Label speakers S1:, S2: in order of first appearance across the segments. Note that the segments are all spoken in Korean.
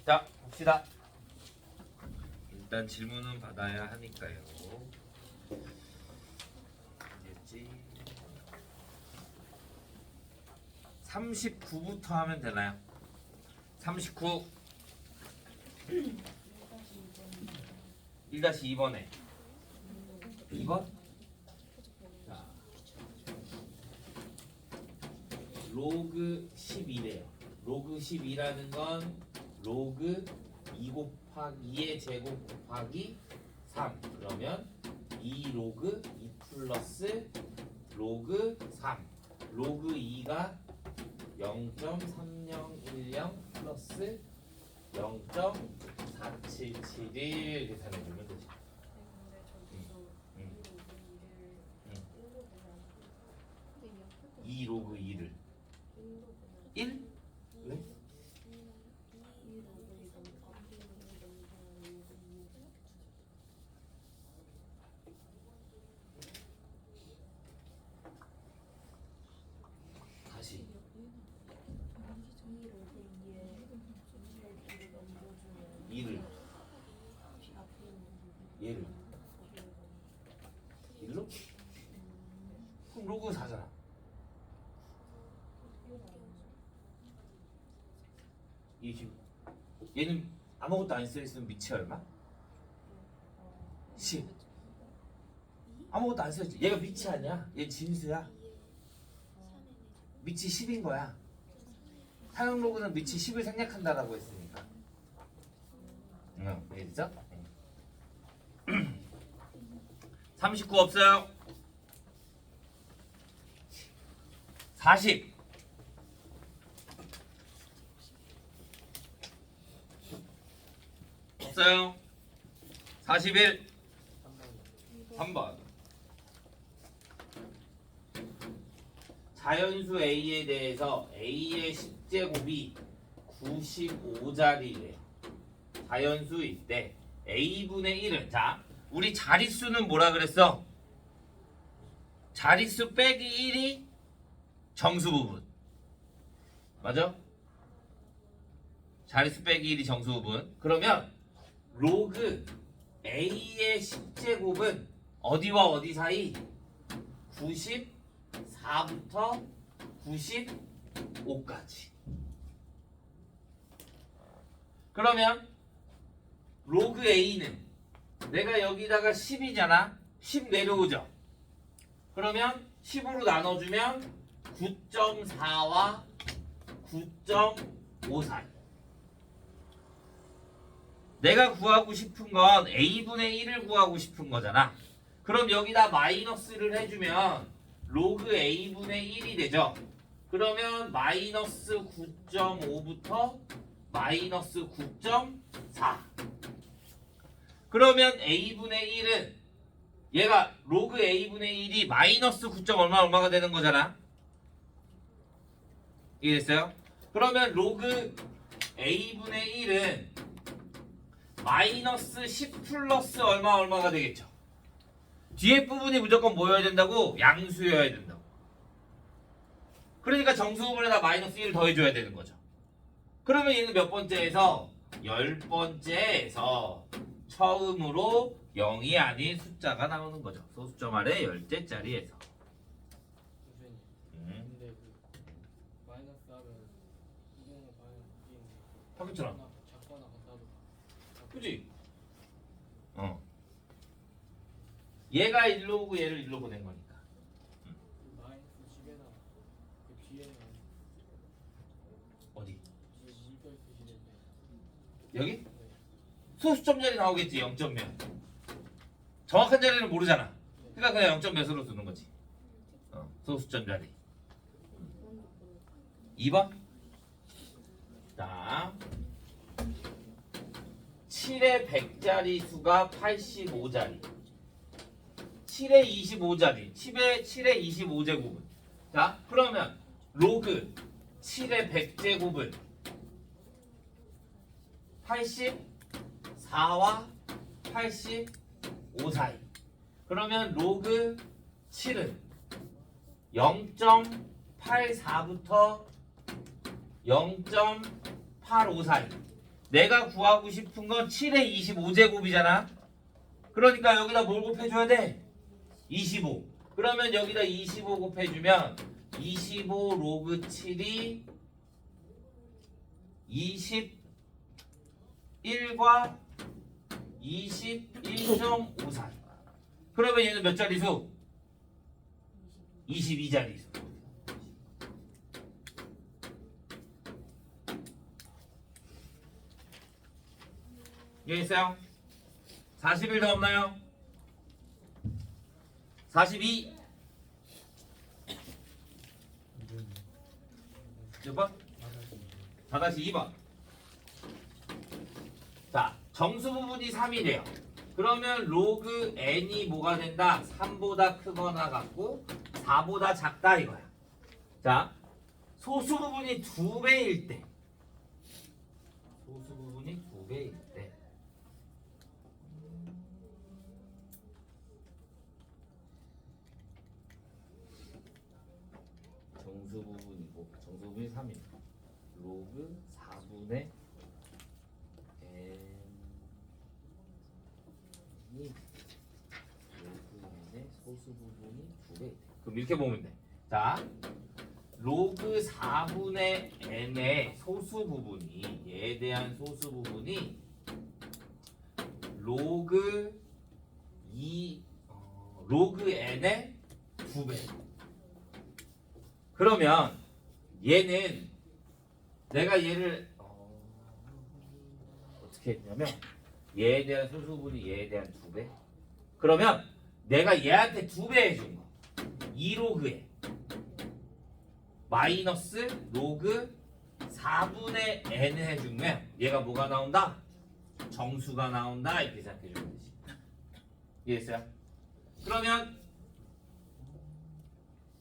S1: 자, 봅시다. 일단 질문은 받아야 하니까요. 알겠지? 39부터 하면 되나요? 39 1-2번에 2번? 자, 로그 12래요. 로그 12라는 건 로그 2 곱하기 2의 제곱 곱하기 3. 그러면 2 로그 2 플러스 로그 3. 로그 2가 0.3010 플러스 0.4771 계산해주면 되죠.
S2: 근데 저기서
S1: 이 로그 2를 1? 왜? 다시 2를 얘를 1로? 그럼 로그 4잖아. 얘는 아무것도 안 써있으면 미치 얼마? 10. 아무것도 안 써있지. 얘가 미치 아니야. 얘 진수야. 미치 10인 거야. 사용 로그는 미치 10을 생략한다라고 했으니까. 이해되죠? 39 없어요. 40 없어요. 41 3번 자연수 A에 대해서 A의 10제곱이 95자리래요. 자연수일 때 A분의 1은 자 우리 자릿수는 뭐라 그랬어? 자릿수 빼기 1이 정수 부분 맞아? 자릿수 빼기 1이 정수 부분. 그러면 로그 A의 10제곱은 어디와 어디 사이? 94부터 95까지. 그러면 로그 A는 내가 여기다가 10이잖아. 10 내려오죠. 그러면 10으로 나눠주면 9.4와 9.5 사이. 내가 구하고 싶은 건 A분의 1을 구하고 싶은 거잖아. 그럼 여기다 마이너스를 해주면 로그 A분의 1이 되죠. 그러면 마이너스 9.5부터 마이너스 9.4. 그러면 A분의 1은 얘가 로그 A분의 1이 마이너스 9. 얼마가 되는 거잖아. 이해됐어요? 그러면 로그 A분의 1은 마이너스 10 플러스 얼마가 되겠죠. 뒤에 부분이 무조건 뭐여야 된다고? 양수여야 된다고. 그러니까 정수 부분에다 마이너스 1을 더해줘야 되는 거죠. 그러면 얘는 몇 번째에서? 10번째에서 처음으로 0이 아닌 숫자가 나오는 거죠. 소수점 아래 10제짜리에서.
S2: 근데 그 마이너스 하면 이동호 마이너스 B인데
S1: 하겠잖아.
S2: 작거나 같아도
S1: 그지? 얘가 1로 오고 얘를 1로 보낸 거니까.
S2: 그 마이너스 집에나 그 뒤에는
S1: 어디?
S2: 뒤에 이걸 쓰시는데
S1: 여기?
S2: 네.
S1: 소수점 자리 나오겠지. 0점 몇. 정확한 자리는 모르잖아. 그러니까 그냥 0점 몇으로 쓰는 거지. 소수점 자리. 2번. 자, 7의 100자리 수가 85자리. 7의 25자리. 7의 25제곱은. 자, 그러면 로그 7의 100제곱은 84와 85 사이. 그러면 로그 7은 0.84부터 0.85 사이. 내가 구하고 싶은 건 7의 25제곱이잖아. 그러니까 여기다 뭘 곱해줘야 돼? 25. 그러면 여기다 25 곱해주면 25 로그 7이 21과 21.54. 그러면 얘는 몇 자리수? 22자리수. 이해했어요? 41 더 없나요? 42. 몇 번? 4-2번. 자, 정수 부분이 3이래요. 그러면 로그 n이 뭐가 된다? 3보다 크거나 같고 4보다 작다 이거야. 자, 소수 부분이 2배일 때. 소수 부분이 2배일 때. 정수 부분이고 정수 부분이 3이니까 로그 4분의 n이 로그 n의 소수 부분이 2배. 그럼 이렇게 보면 돼. 자, 로그 4분의 n의 소수 부분이 얘에 대한 소수 부분이 로그 로그 n의 2배. 그러면 얘는 내가 얘를 어떻게 했냐면 얘에 대한 소수분이 얘에 대한 2배. 그러면 내가 얘한테 2배 해준 거 2로그에 마이너스 로그 4분의 n 해주면 얘가 뭐가 나온다? 정수가 나온다. 이렇게 생각해주면 되지. 이해했어요? 그러면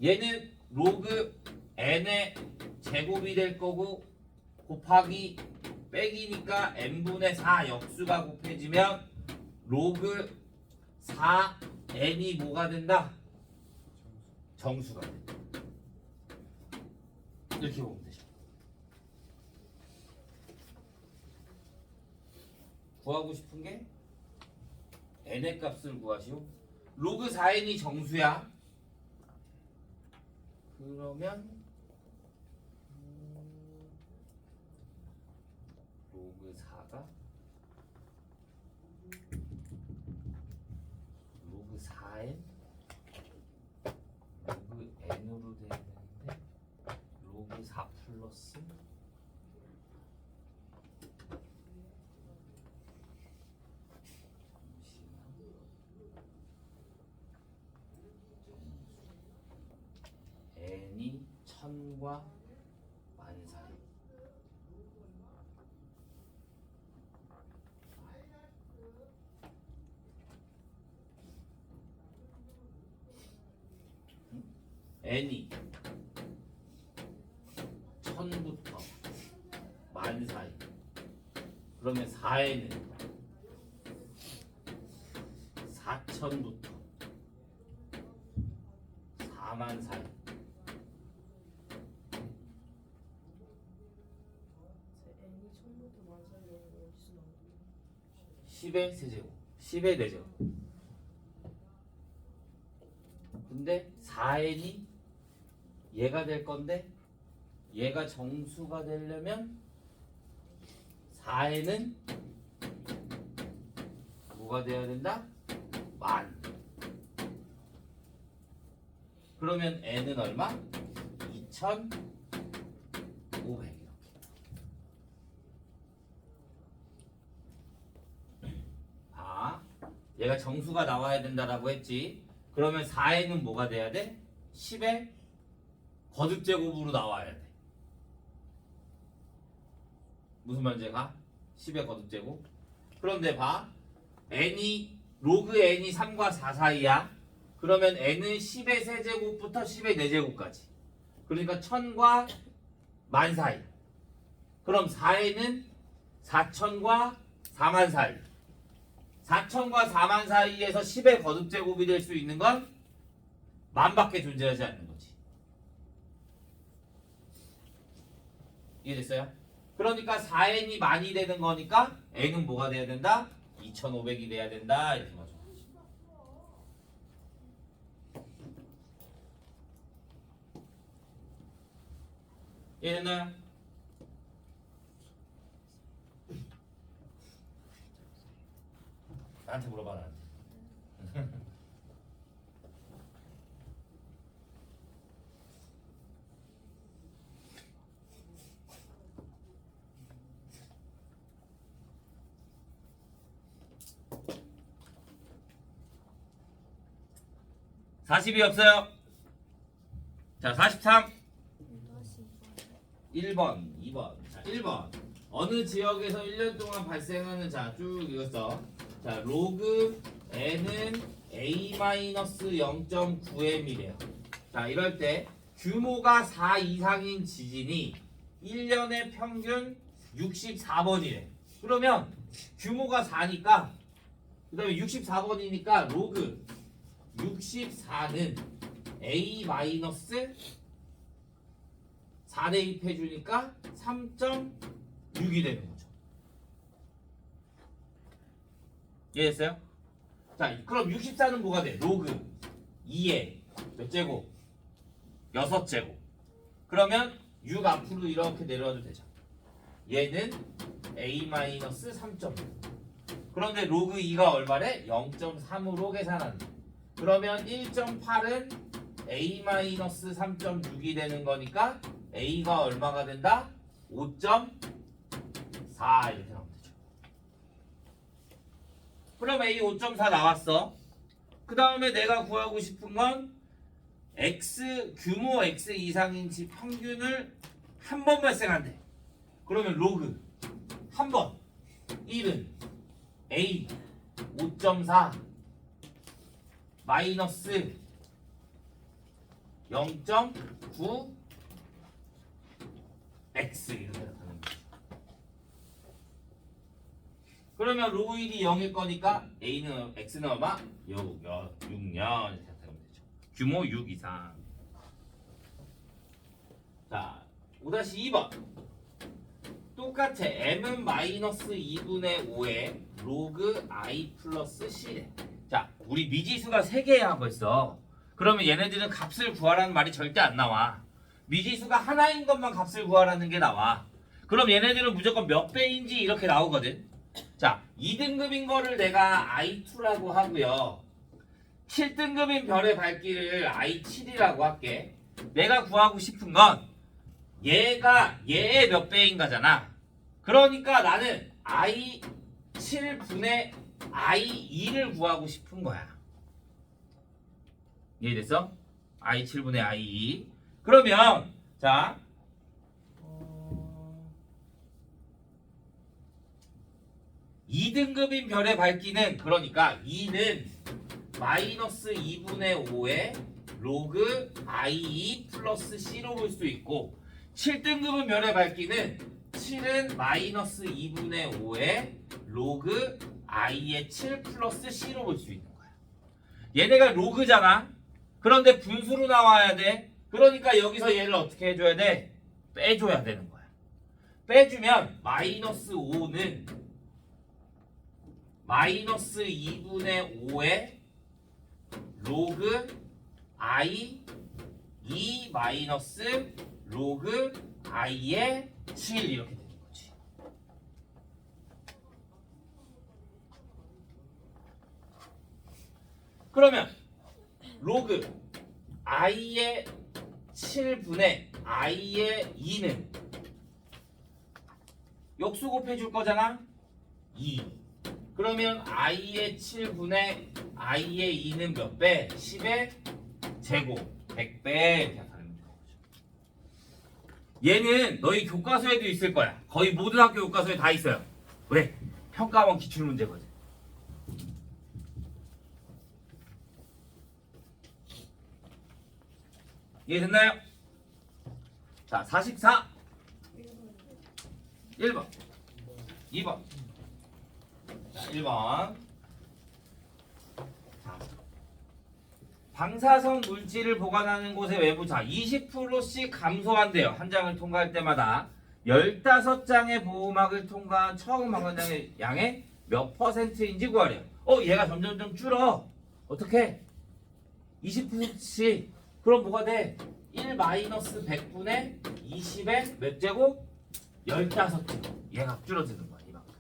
S1: 얘는 로그 n의 제곱이 될 거고 곱하기 빼기니까 n분의 4 역수가 곱해지면 로그 4n이 뭐가 된다? 정수가 된다. 이렇게 보면 되죠. 구하고 싶은 게 n의 값을 구하시오. 로그 4n이 정수야. 그러면 로그 4가 로그 4n 로그 n으로 되어 있는데 로그 4 플러스 n이 1000과 10,000 사이. n이 1000부터 10,000 사이. 그러면 4n은 4000부터 40,000 사이.
S3: n이 1000부터 10,000 이런 거 어디서 나오는 거야?
S1: 10의 세제곱, 10의 4제곱. 근데 4n이 얘가 될 건데 얘가 정수가 되려면 4n은 뭐가 돼야 된다? 10,000. 그러면 n은 얼마? 2,500 이렇게. 아, 얘가 정수가 나와야 된다라고 했지. 그러면 4n은 뭐가 돼야 돼? 10의 거듭제곱으로 나와야 돼. 무슨 말인지 가? 10의 거듭제곱. 그런데 봐. n이 로그 n이 3과 4 사이야. 그러면 n은 10의 세제곱부터 10의 4제곱까지. 그러니까 1000과 10,000 사이. 그럼 4n은 4000과 40,000 사이. 4000과 40,000 사이에서 10의 거듭제곱이 될 수 있는 건 10,000밖에 존재하지 않는 거지. 이해됐어요? 그러니까 4n이 많이 되는 거니까 n은 뭐가 돼야 된다? 2500이 돼야 된다. 이렇게 맞아. 이해됐나요? 나한테 물어봐. 나한테. (40이) 없어요. 자 43. 1번 2번. 자 1번 어느 지역에서 1년 동안 발생하는 자 쭉 읽었어. 자 로그 n은 a-0.9m이래요. 자 이럴 때 규모가 4 이상인 지진이 1년의 평균 64번이래. 그러면 규모가 4니까 그 다음에 64번이니까 로그 64는 a-4 대입해주니까 3.6이 되는 거죠. 이해했어요? 자 그럼 64는 뭐가 돼? 로그 2에 몇 제곱? 6제곱. 그러면 6 앞으로 이렇게 내려와도 되죠. 얘는 a-3.6. 그런데 로그 2가 얼마래? 0.3으로 계산한다. 그러면 1.8은 a-3.6이 되는 거니까 a가 얼마가 된다? 5.4 이렇게 나오면 되죠. 그럼 a 5.4 나왔어. 그 다음에 내가 구하고 싶은 건 x 규모 x 이상인 집 평균을 한 번 발생한대. 그러면 로그 한 번 1은 a 5.4 마이너스 0.9 x 이렇게 나타나는 거죠. 그러면 로그 1이 0일 거니까 a는 x는 얼마? 6년 이렇게 나타나면 되죠. 규모 6 이상. 자 5-2번 똑같아. m은 마이너스 2분의 5에 로그 i 플러스 c래. 자 우리 미지수가 3개야 벌써. 그러면 얘네들은 값을 구하라는 말이 절대 안 나와. 미지수가 하나인 것만 값을 구하라는 게 나와. 그럼 얘네들은 무조건 몇 배인지 이렇게 나오거든. 자 2등급인 거를 내가 i2라고 하고요. 7등급인 별의 밝기를 i7이라고 할게. 내가 구하고 싶은 건 얘가 얘의 몇 배인가잖아. 그러니까 나는 i7분의 i2를 구하고 싶은 거야. 이해됐어? i7분의 i2. 그러면 자 2등급인 별의 밝기는 그러니까 2는 마이너스 2분의 5에 로그 i2 플러스 c로 볼 수 있고 7등급은 별의 밝기는 7은 마이너스 2분의 5에 로그 i의 7 플러스 c로 볼 수 있는 거야. 얘네가 로그잖아. 그런데 분수로 나와야 돼. 그러니까 여기서 얘를 어떻게 해줘야 돼? 빼줘야 되는 거야. 빼주면 마이너스 5는 마이너스 2분의 5에 로그 i 2 마이너스 로그 i의 7 이렇게 되는 거지. 그러면 로그 i의 7분의 i의 2는 역수 곱해줄 거잖아. 2. 그러면 i의 7분의 i의 2는 몇 배? 10의 제곱 100배 이렇게 나타내는 거죠. 얘는 너희 교과서에도 있을 거야. 거의 모든 학교 교과서에 다 있어요. 왜? 평가원 기출문제거든. 이해됐나요? 자 44 1번 2번. 자 1번 방사성 물질을 보관하는 곳의 외부 자 20%씩 감소한대요. 한 장을 통과할 때마다 15장의 보호막을 통과한 처음 방광량의 양의 몇 %인지 구하래요. 얘가 점점점 줄어. 어떻게? 20%씩. 그럼 뭐가 돼? 1-100분의 20의 몇 제곱? 15제곱. 얘가 줄어드는 거야. 이만큼.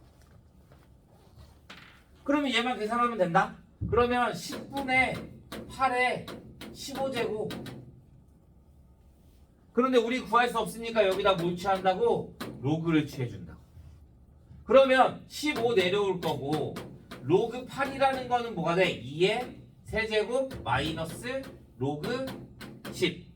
S1: 그러면 얘만 계산하면 된다? 그러면 10분의 8의 15제곱. 그런데 우리 구할 수 없으니까 여기다 뭘 취한다고? 로그를 취해준다고. 그러면 15 내려올 거고 로그 8이라는 거는 뭐가 돼? 2의 세제곱 마이너스 로그 10.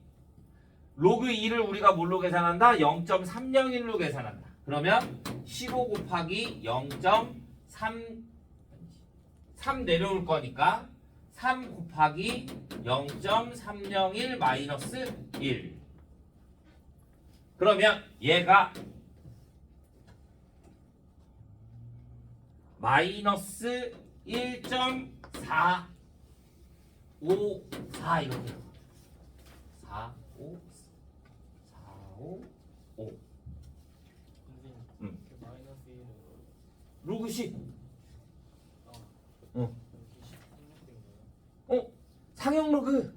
S1: 로그 2를 우리가 뭘로 계산한다? 0.301로 계산한다. 그러면 15 곱하기 0.3 내려올 거니까 3 곱하기 0.301 마이너스 1. 그러면 얘가 마이너스 1.454 이렇게 4, 5, 4, 5, 5
S2: 선생님.
S1: 응.
S2: 그 마이너스 1은
S1: 로그 10
S2: 여기 10 생략된 거예요?
S1: 상형 로그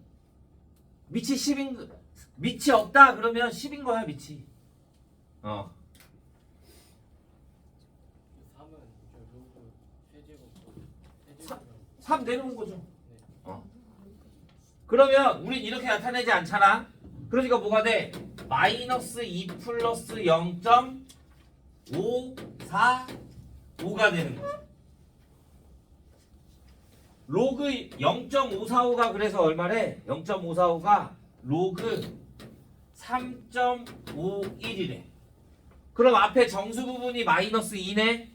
S1: 밑이 10인 밑이 없다 그러면 10인 거야 밑이
S2: 3은 저 로그 세제곱
S1: 3 내려온 거죠.
S2: 네.
S1: 그러면 우린 이렇게 나타내지 않잖아. 그러니까 뭐가 돼? 마이너스 2 플러스 0.545가 되는 거죠. 로그 0.545가 그래서 얼마래? 0.545가 로그 3.51이래. 그럼 앞에 정수 부분이 마이너스 2네.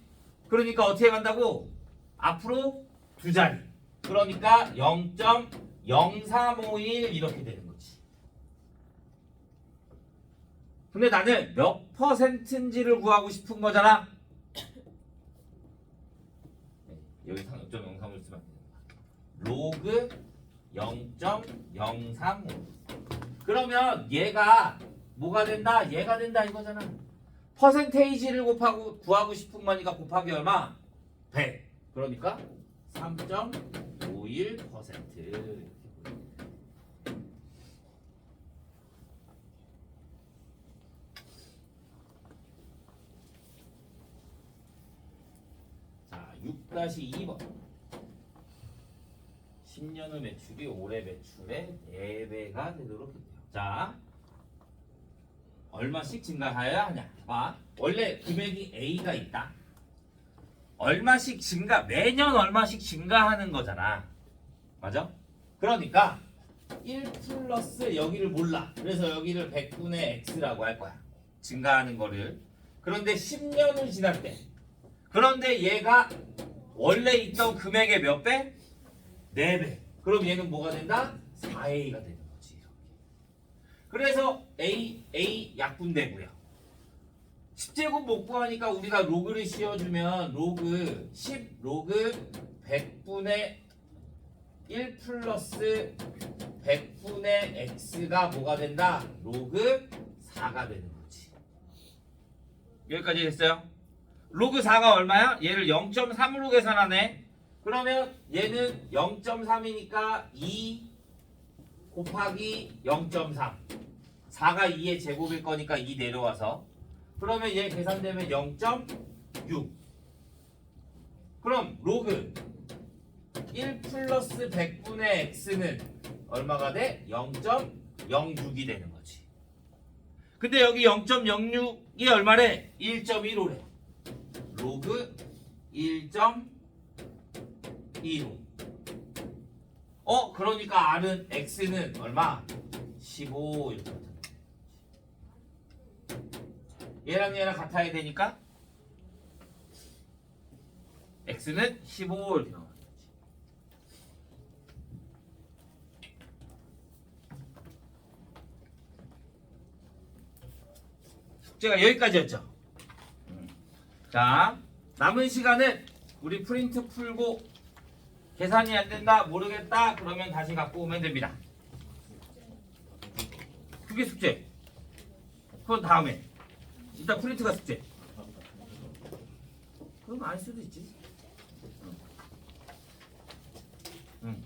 S1: 그러니까 어떻게 간다고? 앞으로 두 자리. 그러니까 0.0351 이렇게 되는 거지. 근데 나는 몇 %인지를 구하고 싶은 거잖아. 여기 0.03을 쓰면 안 되는 거야. 로그 0.035. 그러면 얘가 뭐가 된다? 얘가 된다 이거잖아. 퍼센테이지를 구하고 싶은 거니까 곱하기 얼마? 100. 그러니까 3.51%. 자, 6-2번. 10년 후 매출이 올해 매출의 4배가 되도록 했대요. 자, 얼마씩 증가하여야 하냐? 봐. 원래 금액이 A가 있다. 얼마씩 매년 얼마씩 증가하는 거잖아. 맞아? 그러니까 1 플러스 여기를 몰라. 그래서 여기를 100분의 X라고 할 거야. 증가하는 거를. 그런데 10년을 지날 때. 그런데 얘가 원래 있던 금액의 몇 배? 4배. 그럼 얘는 뭐가 된다? 4A가 되는 거지. 그래서 A 약분되고요. 10제곱 못 구하니까 우리가 로그를 씌워주면 로그 10 로그 100분의 1 플러스 100분의 x가 뭐가 된다? 로그 4가 되는 거지. 여기까지 됐어요? 로그 4가 얼마야? 얘를 0.3으로 계산하네. 그러면 얘는 0.3이니까 2 곱하기 0.3. 4가 2의 제곱일 거니까 2 내려와서. 그러면 얘 계산되면 0.6. 그럼 로그 1 플러스 100분의 x는 얼마가 돼? 0.06이 되는 거지. 근데 여기 0.06이 얼마래? 1.15래. 로그 1.15. 그러니까 R은 X는 얼마? 15 이렇게 나타나. 얘랑 얘랑 같아야 되니까 X는 15 이렇게 나와. 숙제가 여기까지였죠. 자, 남은 시간은 우리 프린트 풀고 계산이 안 된다, 모르겠다, 그러면 다시 갖고 오면 됩니다. 그게 숙제. 그건 다음에. 일단 프린트가 숙제. 그럼 알 수도 있지. 응.